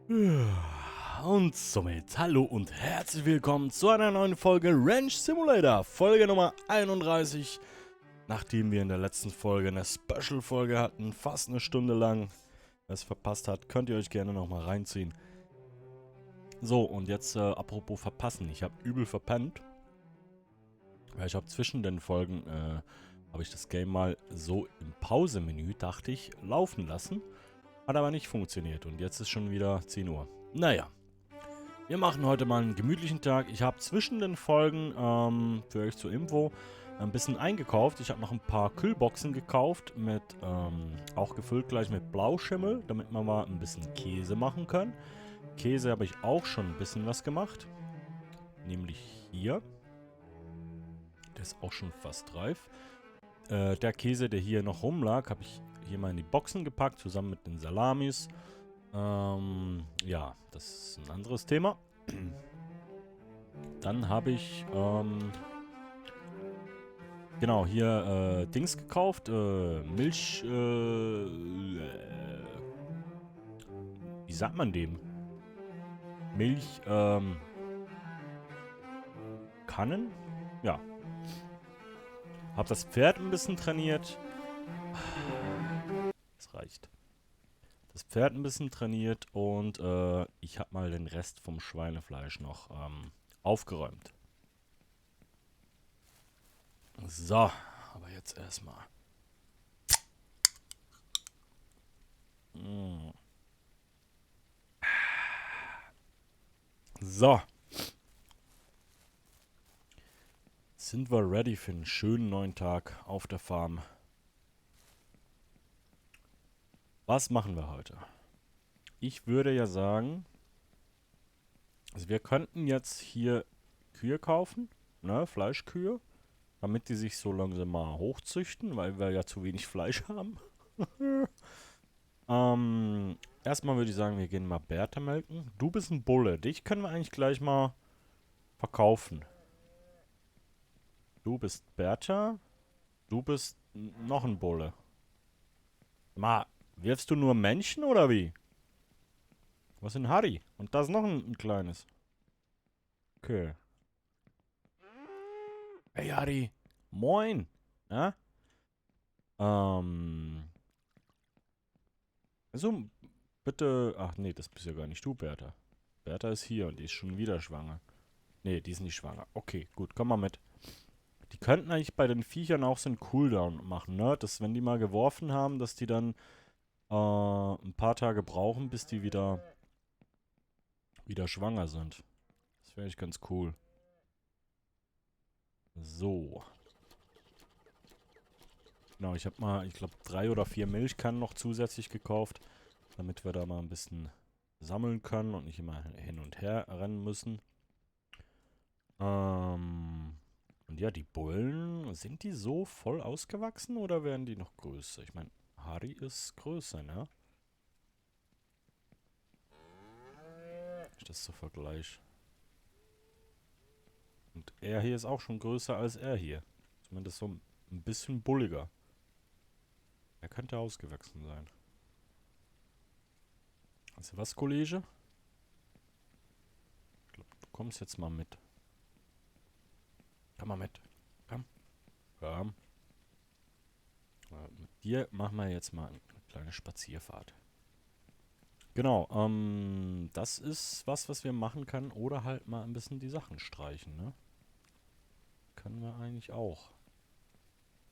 Und somit hallo und herzlich willkommen zu einer neuen Folge Ranch Simulator, Folge Nummer 31. Nachdem wir in der letzten Folge eine Special-Folge hatten, fast eine Stunde lang. Wer es verpasst hat, könnt ihr euch gerne nochmal reinziehen. So, und jetzt apropos verpassen. Ich habe übel verpennt. Weil ich habe zwischen den Folgen, habe ich das Game mal so im Pause-Menü, dachte ich, laufen lassen. Hat aber nicht funktioniert und jetzt ist schon wieder 10 Uhr. Naja, wir machen heute mal einen gemütlichen Tag. Ich habe zwischen den Folgen, für euch zur Info, ein bisschen eingekauft. Ich habe noch ein paar Kühlboxen gekauft, mit auch gefüllt gleich mit Blauschimmel, damit wir mal ein bisschen Käse machen können. Käse habe ich auch schon ein bisschen was gemacht. Nämlich hier. Der ist auch schon fast reif. Der Käse, der hier noch rumlag, habe ich hier mal in die Boxen gepackt, zusammen mit den Salamis. Ja, das ist ein anderes Thema. Dann habe ich, genau, hier Dings gekauft. Milch, wie sagt man dem? Milch, Kannen? Ja. Hab das Pferd ein bisschen trainiert. Das reicht. Das Pferd ein bisschen trainiert und ich habe mal den Rest vom Schweinefleisch noch aufgeräumt. So, aber jetzt erstmal. So. Sind wir ready für einen schönen neuen Tag auf der Farm. Was machen wir heute? Ich würde ja sagen, also wir könnten jetzt hier Kühe kaufen, ne, Fleischkühe, damit die sich so langsam mal hochzüchten, weil wir ja zu wenig Fleisch haben. Erstmal würde ich sagen, wir gehen mal Bärte melken. Du bist ein Bulle, dich können wir eigentlich gleich mal verkaufen. Du bist Bertha, du bist noch ein Bulle. Ma, wirfst du nur Menschen oder wie? Was ist ein Harry? Und da ist noch ein kleines. Okay. Hey Harry. Moin. Ja? Also, bitte. Ach nee, das bist ja gar nicht du, Bertha. Bertha ist hier und die ist schon wieder schwanger. Nee, die ist nicht schwanger. Okay, gut, komm mal mit. Die könnten eigentlich bei den Viechern auch so einen Cooldown machen, ne? Dass, wenn die mal geworfen haben, dass die dann ein paar Tage brauchen, bis die wieder schwanger sind. Das wäre echt ganz cool. So. Genau, ich habe mal, ich glaube, 3 oder 4 Milchkannen noch zusätzlich gekauft, damit wir da mal ein bisschen sammeln können und nicht immer hin und her rennen müssen. Und ja, die Bullen, sind die so voll ausgewachsen oder werden die noch größer? Ich meine, Harry ist größer, ne? Ich das so vergleiche. Und er hier ist auch schon größer als er hier. Zumindest so ein bisschen bulliger. Er könnte ausgewachsen sein. Also was, Kollege? Ich glaube, du kommst jetzt mal mit. Komm mal mit. Komm. Komm. Mit dir machen wir jetzt mal eine kleine Spazierfahrt. Genau, das ist was wir machen können. Oder halt mal ein bisschen die Sachen streichen, ne? Können wir eigentlich auch.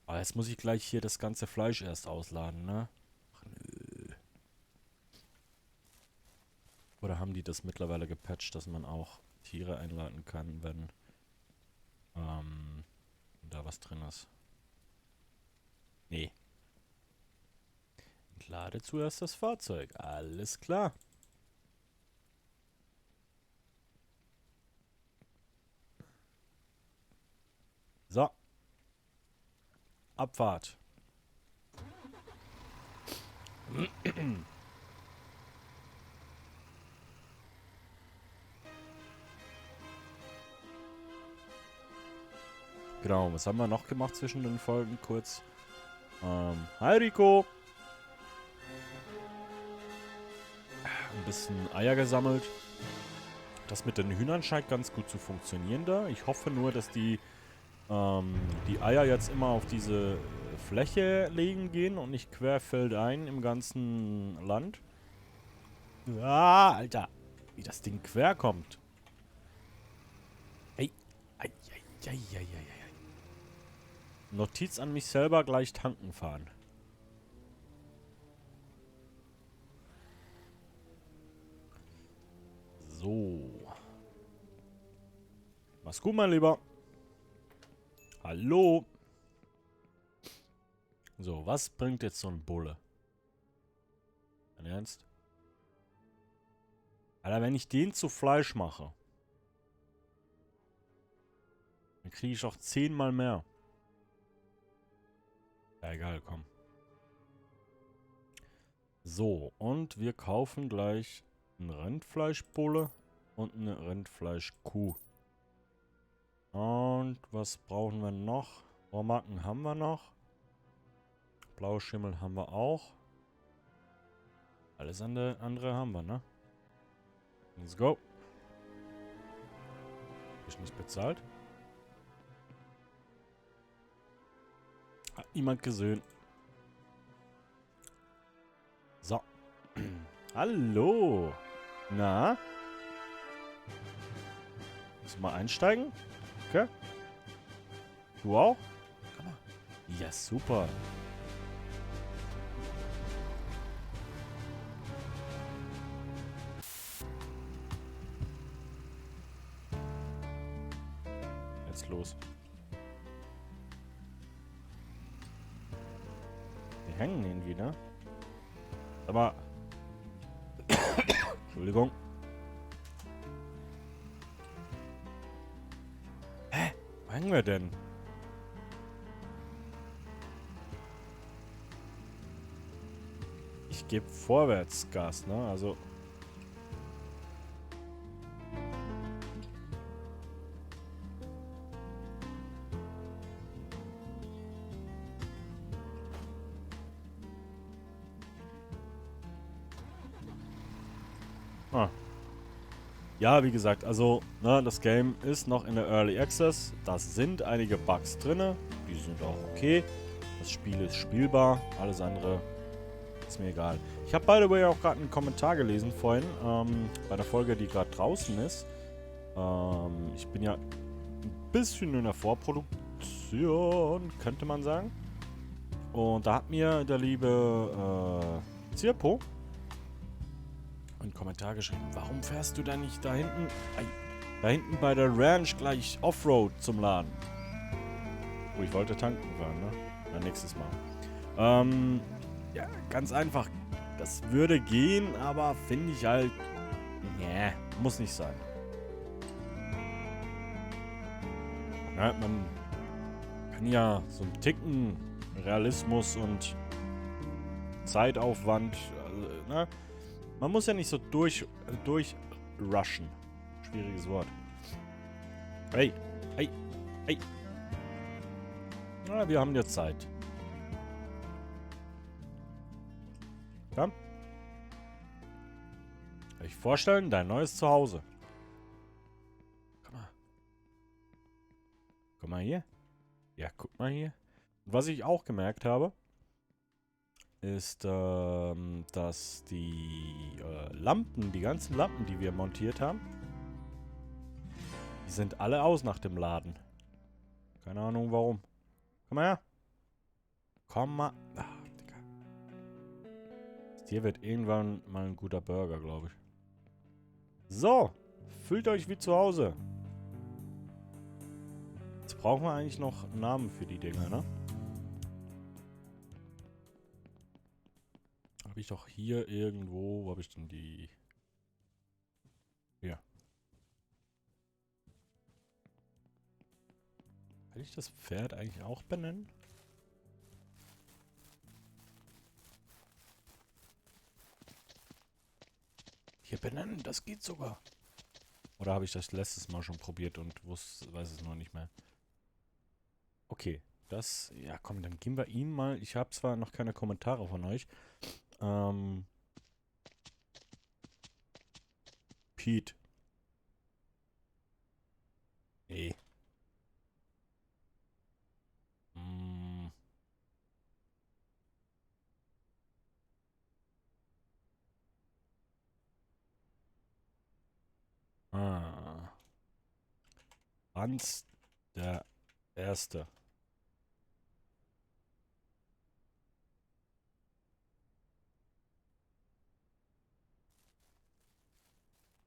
Aber jetzt muss ich gleich hier das ganze Fleisch erst ausladen, ne? Ach nö. Oder haben die das mittlerweile gepatcht, dass man auch Tiere einladen kann, wenn da was drin ist? Nee. Entlade zuerst das Fahrzeug. Alles klar. So. Abfahrt. Genau, was haben wir noch gemacht zwischen den Folgen? Kurz. Hi Rico. ein bisschen Eier gesammelt. Das mit den Hühnern scheint ganz gut zu funktionieren da. Ich hoffe nur, dass die Eier jetzt immer auf diese Fläche legen gehen und nicht querfeldein im ganzen Land. Ah, Alter. Wie das Ding quer kommt. Ey. Ei, ei, ei, ei, ei, ei. Notiz an mich selber, gleich tanken fahren. So. Mach's gut, mein Lieber. Hallo. So, was bringt jetzt so ein Bulle? Dein Ernst? Alter, wenn ich den zu Fleisch mache, dann kriege ich auch 10-mal mehr. Ja, egal, komm. So, und wir kaufen gleich eine Rindfleischbulle und eine Rindfleischkuh. Und was brauchen wir noch? Ohrmacken haben wir noch. Blauschimmel haben wir auch. Alles andere haben wir, ne? Let's go. Hab ich nicht bezahlt? Hat niemand gesehen. So. Hallo. Na? Müssen wir einsteigen? Okay. Du auch? Komm mal. Ja, super. Jetzt los. Die hängen irgendwie, ne? Aber... Entschuldigung. Hä? Wo hängen wir denn? Ich gebe vorwärts Gas, ne? Also... Ah. Ja, wie gesagt, also, ne, das Game ist noch in der Early Access. Da sind einige Bugs drin. Die sind auch okay. Das Spiel ist spielbar. Alles andere ist mir egal. Ich habe, by the way, auch gerade einen Kommentar gelesen vorhin, bei der Folge, die gerade draußen ist. Ich bin ja ein bisschen in der Vorproduktion, könnte man sagen. Und da hat mir der liebe Zirpo einen Kommentar geschrieben. Warum fährst du da nicht da hinten? Da hinten bei der Ranch gleich Offroad zum Laden. Oh, ich wollte tanken fahren, ne? Ja, nächstes Mal. Ja, ganz einfach. Das würde gehen, aber finde ich halt... Nee, muss nicht sein. Ja, man kann ja so einen Ticken Realismus und Zeitaufwand, also, ne? Man muss ja nicht so durchrushen. Schwieriges Wort. Hey, hey, hey. Na, wir haben jetzt Zeit. Komm. Kann ich vorstellen, dein neues Zuhause. Komm mal. Guck mal hier. Ja, guck mal hier. Und was ich auch gemerkt habe, ist, dass die Lampen, die ganzen Lampen, die wir montiert haben, die sind alle aus nach dem Laden. Keine Ahnung warum. Komm mal her. Komm mal. Ach, Digga. Das Tier wird irgendwann mal ein guter Burger, glaube ich. So. Fühlt euch wie zu Hause. Jetzt brauchen wir eigentlich noch einen Namen für die Dinger, ne? Habe ich doch hier irgendwo... Wo habe ich denn die... Hier. Kann ich das Pferd eigentlich auch benennen? Hier benennen, das geht sogar. Oder habe ich das letztes Mal schon probiert und weiß es noch nicht mehr. Okay, das... Ja, komm, dann geben wir ihm mal... Ich habe zwar noch keine Kommentare von euch. Pete. Nee. Hm. Ah. Franz der Erste.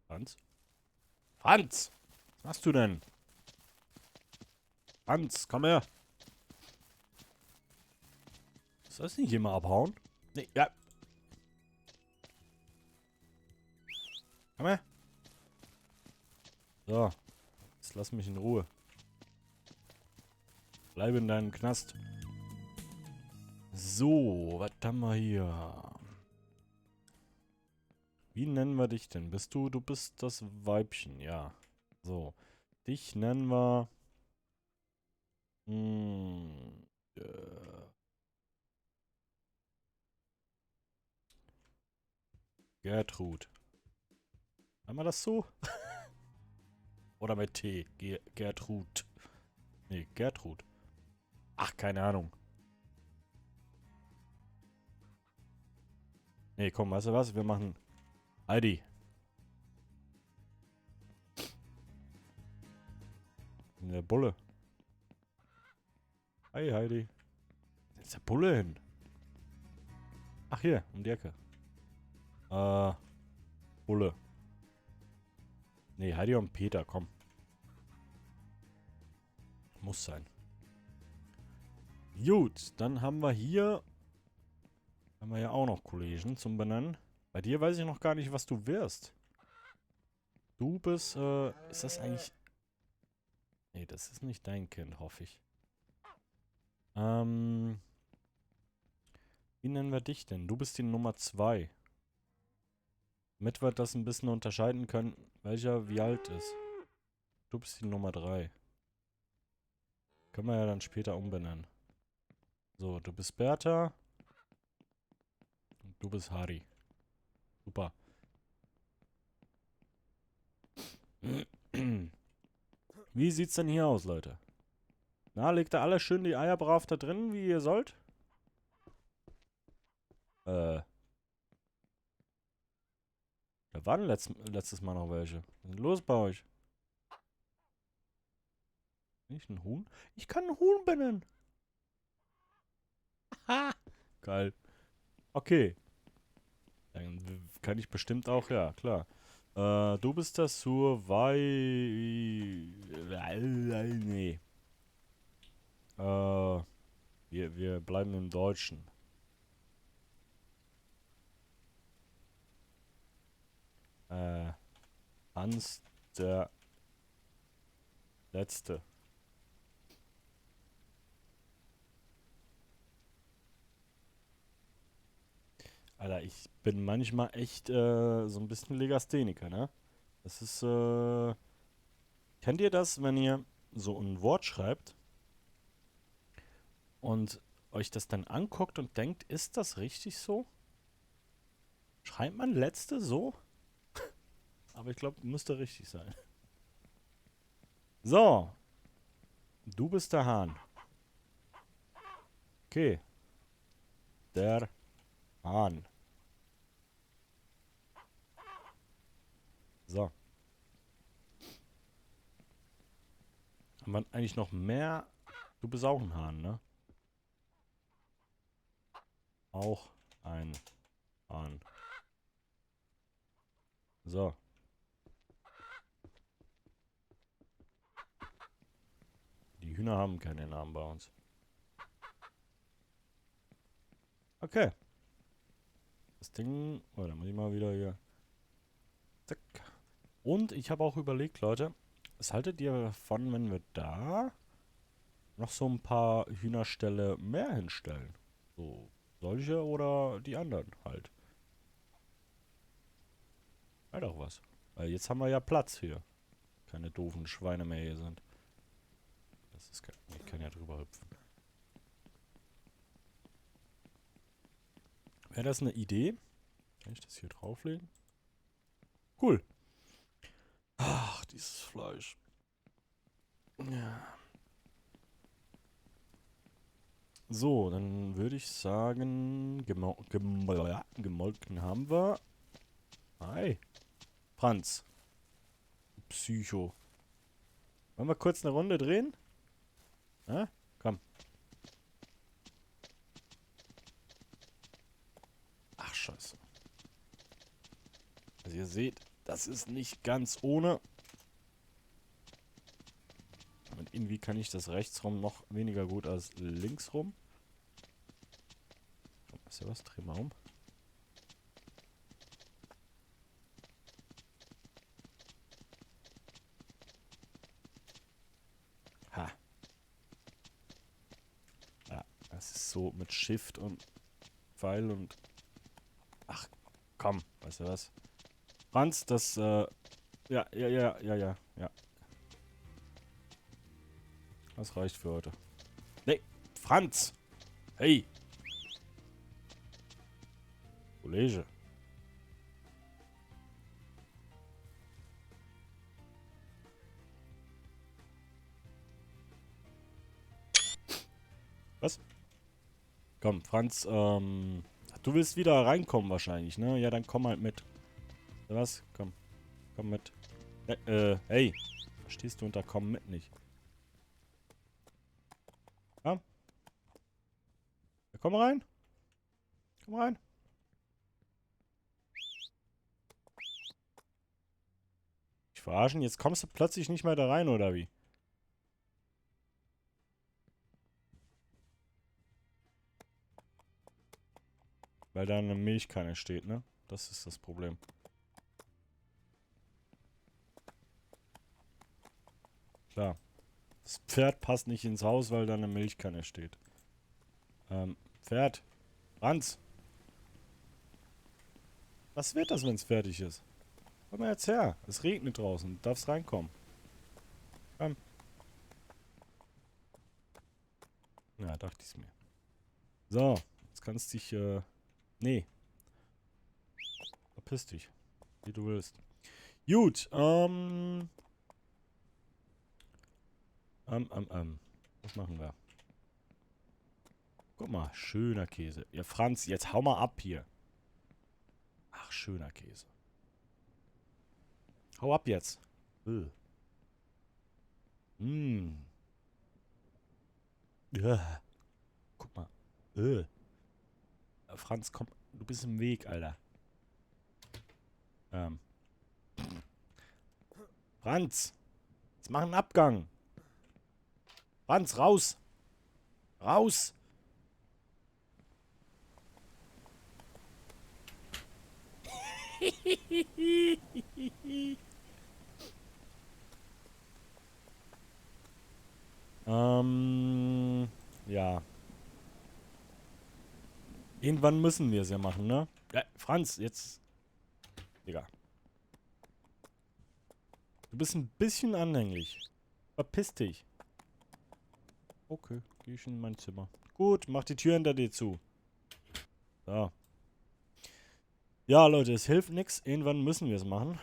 Franz? Franz! Was machst du denn? Franz, komm her. Soll das nicht immer abhauen? Nee, ja. Komm her. So. Jetzt lass mich in Ruhe. Bleib in deinem Knast. So, was haben wir hier? Wie nennen wir dich denn? Du bist das Weibchen, ja. So. Dich nennen wir... Hm, Gertrud. Haben wir das so? Oder mit T? Gertrud. Nee, Gertrud. Ach, keine Ahnung. Nee, komm, weißt du was? Wir machen Heidi. Der Bulle. Hi, Heidi. Wo ist der Bulle hin? Ach, hier, um die Ecke. Bulle. Nee, Heidi und Peter, komm. Muss sein. Gut, dann haben wir hier... Haben wir ja auch noch Kollegen zum Benennen. Bei dir weiß ich noch gar nicht, was du wirst. Du bist, ist das eigentlich... Nee, das ist nicht dein Kind, hoffe ich. Wie nennen wir dich denn? Du bist die Nummer 2. Damit wir das ein bisschen unterscheiden können, welcher wie alt ist. Du bist die Nummer 3. Können wir ja dann später umbenennen. So, du bist Bertha. Und du bist Harry. Super. Wie sieht's denn hier aus, Leute? Na, legt ihr alle schön die Eier brav da drin, wie ihr sollt? Da waren letztes Mal noch welche. Was ist denn los bei euch? Nicht ein Huhn? Ich kann ein Huhn benennen. Ha! Geil. Okay. Dann kann ich bestimmt auch, ja, klar. Du bist das Nee. Wir bleiben im Deutschen. Hans der Letzte. Alter, ich bin manchmal echt so ein bisschen Legastheniker, ne? Das ist, kennt ihr das, wenn ihr so ein Wort schreibt und euch das dann anguckt und denkt, ist das richtig so? Schreibt man letzte so? Aber ich glaube, müsste richtig sein. So, du bist der Hahn. Okay, der Hahn. So. Haben wir eigentlich noch mehr? Du bist auch ein Hahn, ne? Auch ein Hahn. So. Die Hühner haben keine Namen bei uns. Okay. Das Ding... Oh, da muss ich mal wieder hier... Zack. Und ich habe auch überlegt, Leute, was haltet ihr davon, wenn wir da noch so ein paar Hühnerställe mehr hinstellen? So, solche oder die anderen halt. Wäre doch was. Weil jetzt haben wir ja Platz hier. Keine doofen Schweine mehr hier sind. Das ist kein... Ich kann ja drüber hüpfen. Wäre das eine Idee? Kann ich das hier drauflegen? Cool. dieses Fleisch. Ja. So, dann würde ich sagen, gemolken haben wir. Hi. Franz. Psycho. Wollen wir kurz eine Runde drehen? Ja? Komm. Ach, scheiße. Also ihr seht, das ist nicht ganz ohne. Und irgendwie kann ich das rechts rum noch weniger gut als links rum. Ist ja was? Dreh mal um. Ha. Ja, das ist so mit Shift und Pfeil und... Ach, komm, weißt du was? Franz, das, ja. Das reicht für heute. Nee, Franz! Hey! Kollege. Was? Komm, Franz, du willst wieder reinkommen wahrscheinlich, ne? Ja, dann komm halt mit. Was? Komm. Komm mit. Hey. Verstehst du unter komm mit nicht? Ja? Ja, komm rein. Komm rein. Ich verarschen, jetzt kommst du plötzlich nicht mehr da rein, oder wie? Weil da eine Milchkanne steht, ne? Das ist das Problem. Klar. Das Pferd passt nicht ins Haus, weil da eine Milchkanne steht. Pferd. Franz. Was wird das, wenn es fertig ist? Komm mal jetzt her. Es regnet draußen. Du darfst reinkommen. Komm. Ja, dachte ich's mir. So. Jetzt kannst dich, nee. Verpiss dich. Wie du willst. Gut, was machen wir? Guck mal, schöner Käse. Ja, Franz, jetzt hau mal ab hier. Ach, schöner Käse. Hau ab jetzt. Mmh. Ja. Guck mal. Franz, komm. Du bist im Weg, Alter. Franz. Jetzt mach einen Abgang. Franz, raus. Raus. Ja. Irgendwann müssen wir es ja machen, ne? Ja, Franz, jetzt... Digga. Du bist ein bisschen anhänglich. Verpiss dich. Okay, geh ich in mein Zimmer. Gut, mach die Tür hinter dir zu. So. Ja, Leute, es hilft nichts. Irgendwann müssen wir es machen.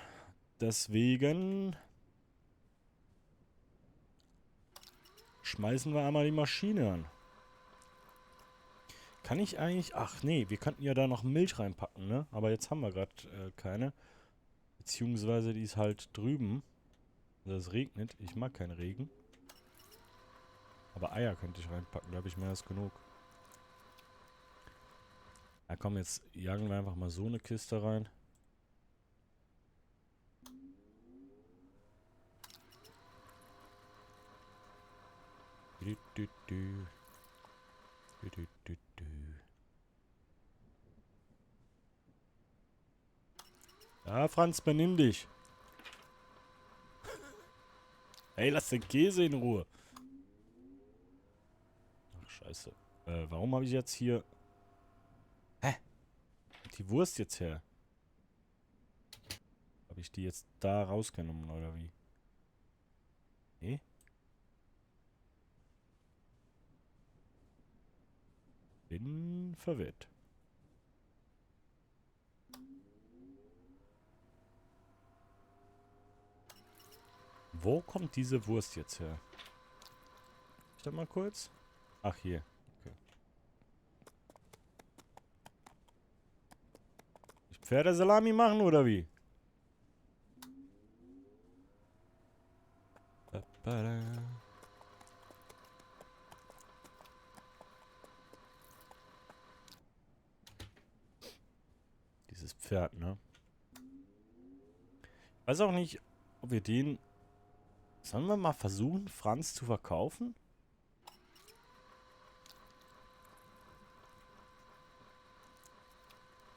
Deswegen... schmeißen wir einmal die Maschine an. Kann ich eigentlich... Ach nee, wir könnten ja da noch Milch reinpacken, ne? Aber jetzt haben wir gerade keine. Beziehungsweise die ist halt drüben. Also es regnet. Ich mag keinen Regen. Aber Eier könnte ich reinpacken, da habe ich mehr als genug. Na komm, jetzt jagen wir einfach mal so eine Kiste rein. Ja, Franz, benimm dich. Hey, lass den Käse in Ruhe. Ach, scheiße. Warum habe ich jetzt hier... Hä? Die Wurst jetzt her? Habe ich die jetzt da rausgenommen, oder wie? Nee? Bin verwirrt. Wo kommt diese Wurst jetzt her? Ich da mal kurz. Ach, hier. Okay. Ich Pferdesalami machen, oder wie? Dieses Pferd, ne? Ich weiß auch nicht, ob wir den... Sollen wir mal versuchen, Franz zu verkaufen?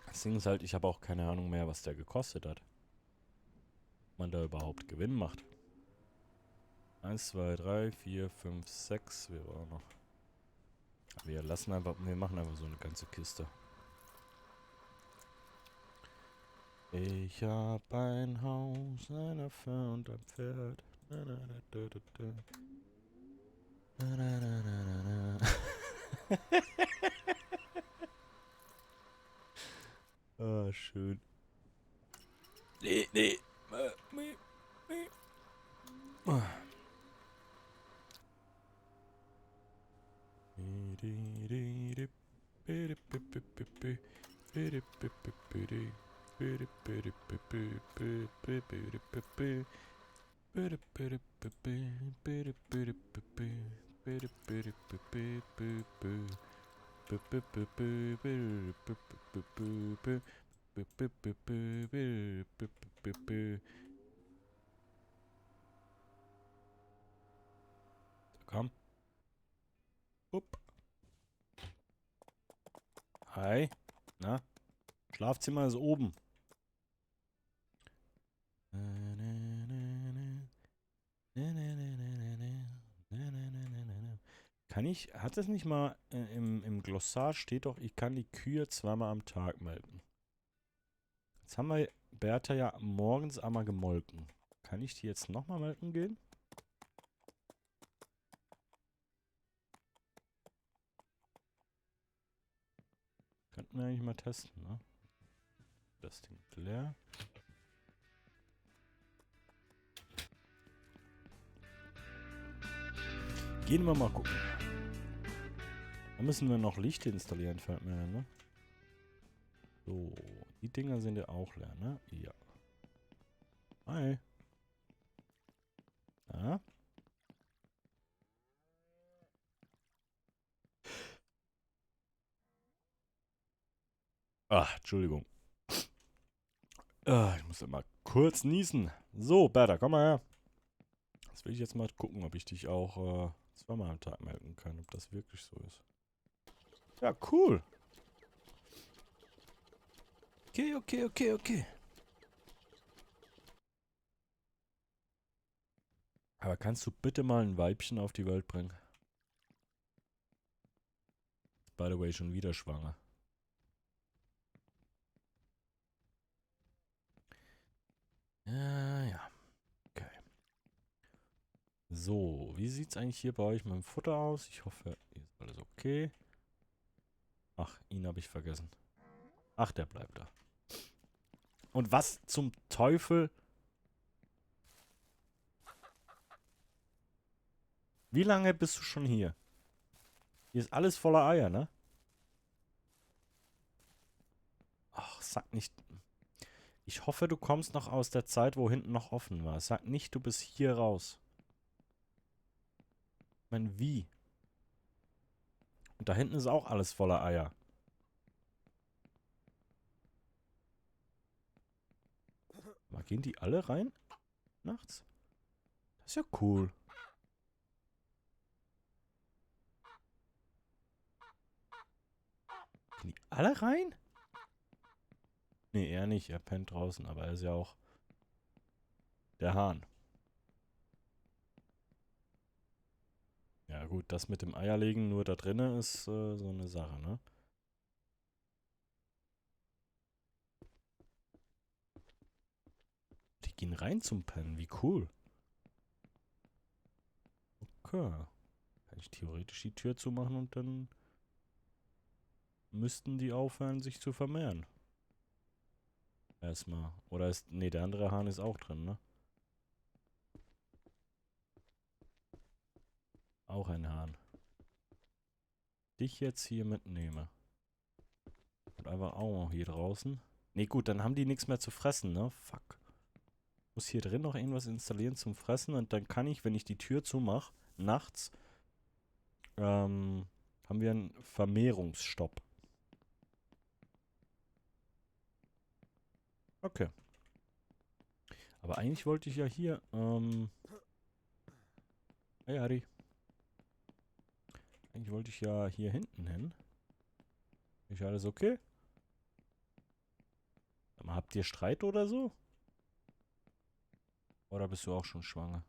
Das Ding ist halt, ich habe auch keine Ahnung mehr, was der gekostet hat. Ob man da überhaupt Gewinn macht. 1, 2, 3, 4, 5, 6. Wir brauchen noch. Wir lassen einfach, wir machen einfach so eine ganze Kiste. Ich hab ein Haus, eine Frau und ein Pferd. Na, na, na, da, da, da. Na, na, na, na, na, na. Ah, schön. Nee, nee. Nee, nee. Ah. Komm. Upp. Hi. Na? Schlafzimmer ist oben. Kann ich, hat es nicht mal im Glossar steht doch, ich kann die Kühe zweimal am Tag melken. Jetzt haben wir Bertha ja morgens einmal gemolken. Kann ich die jetzt nochmal melken gehen? Könnten wir eigentlich mal testen, ne? Das Ding ist leer. Gehen wir mal gucken. Da müssen wir noch Licht installieren, fällt mir ein, ne? So, die Dinger sind ja auch leer, ne? Ja. Hi. Ja. Ah, Entschuldigung. Ich muss ja mal kurz niesen. So, Bertha, komm mal her. Das will ich jetzt mal gucken, ob ich dich auch zweimal am Tag melden kann, ob das wirklich so ist. Ja, cool. Okay, okay, okay, okay. Aber kannst du bitte mal ein Weibchen auf die Welt bringen? By the way, schon wieder schwanger. Ja, ja. Okay. So, wie sieht's eigentlich hier bei euch mit dem Futter aus? Ich hoffe, hier ist alles okay. Ach, ihn habe ich vergessen. Ach, der bleibt da. Und was zum Teufel? Wie lange bist du schon hier? Hier ist alles voller Eier, ne? Ach, sag nicht... Ich hoffe, du kommst noch aus der Zeit, wo hinten noch offen war. Sag nicht, du bist hier raus. Ich meine, wie? Und da hinten ist auch alles voller Eier. Aber gehen die alle rein? Nachts? Das ist ja cool. Gehen die alle rein? Nee, er nicht. Er pennt draußen. Aber er ist ja auch der Hahn. Ja gut, das mit dem Eierlegen nur da drinnen ist so eine Sache, ne? Die gehen rein zum Pennen. Wie cool. Okay. Kann ich theoretisch die Tür zumachen und dann müssten die aufhören, sich zu vermehren. Erstmal. Oder ist... Nee, der andere Hahn ist auch drin, ne? Auch ein Hahn. Dich jetzt hier mitnehme. Und einfach auch noch hier draußen. Ne, gut, dann haben die nichts mehr zu fressen, ne? Fuck. Muss hier drin noch irgendwas installieren zum Fressen und dann kann ich, wenn ich die Tür zumache, nachts, haben wir einen Vermehrungsstopp. Okay. Aber eigentlich wollte ich ja hier, hey Harry. Eigentlich wollte ich ja hier hinten hin. Ist alles okay? Sag mal, habt ihr Streit oder so? Oder bist du auch schon schwanger?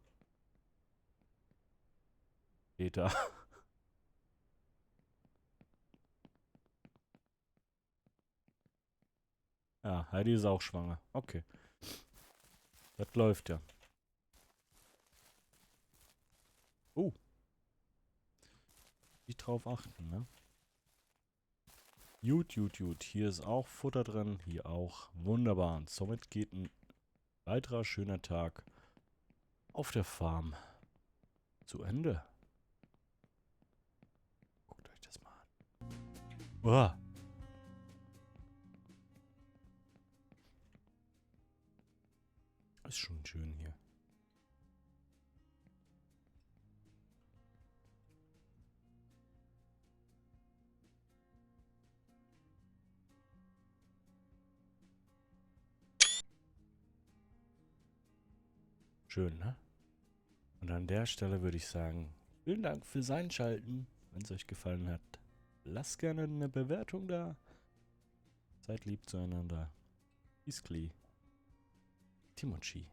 Peter. Ja, Heidi ist auch schwanger. Okay. Das läuft ja. Oh. Nicht drauf achten, ne? Gut, gut, gut. Hier ist auch Futter drin. Hier auch. Wunderbar. Und somit geht ein weiterer schöner Tag auf der Farm zu Ende. Guckt euch das mal an. Uah. Ist schon schön hier. Schön, ne? Und an der Stelle würde ich sagen, vielen Dank fürs Einschalten. Wenn es euch gefallen hat, lasst gerne eine Bewertung da. Seid lieb zueinander. Peace, Klee. Timochi.